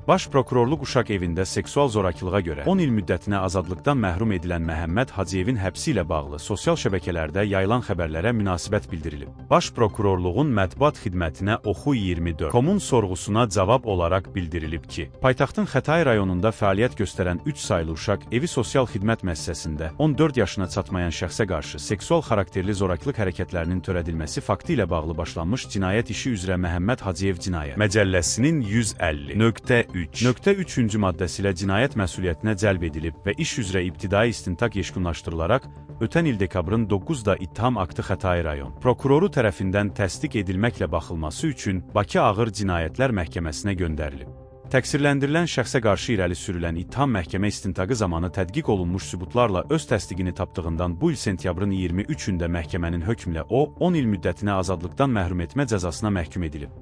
Baş Prokurorluq Uşaq evində seksual zorakılığa görə 10 il müddətinə azadlıqdan məhrum edilən Məhəmməd Hacıyevin həbsi ilə bağlı sosial şəbəkələrdə yayılan xəbərlərə münasibət bildirilib. Baş Prokurorluğun mətbuat xidmətinə Oxu24.com-un sorğusuna cavab olaraq bildirilib ki, paytaxtın Xətai rayonunda fəaliyyət göstərən 3 saylı uşaq evi sosial xidmət müəssisəsində 14 yaşına çatmayan şəxsə qarşı seksual xarakterli zorakılıq hərəkətlərinin törədilməsi faktı ilə bağlı başlanmış cinayət işi üzrə Məhəmməd Hacıyev Cinayət Məcəlləsinin 150.3-cü maddəsi ilə cinayət məsuliyyətinə cəlb edilib və iş üzrə ibtidai istintaq yekunlaşdırılaraq ötən il dekabrın 9-da ittiham aktı Xətai rayon prokuroru tərəfindən təsdiq edilməklə baxılması üçün Bakı Ağır Cinayətlər Məhkəməsinə göndərilib. Təqsirləndirilən şəxsə qarşı irəli sürülən ittiham məhkəmə istintaqı zamanı tədqiq olunmuş sübutlarla öz təsdiqini tapdığından bu il sentyabrın 23-də məhkəmənin hökmülə o, 10 il müddətinə azadlıqdan məhrum etmə cəzasına məhkum edilib.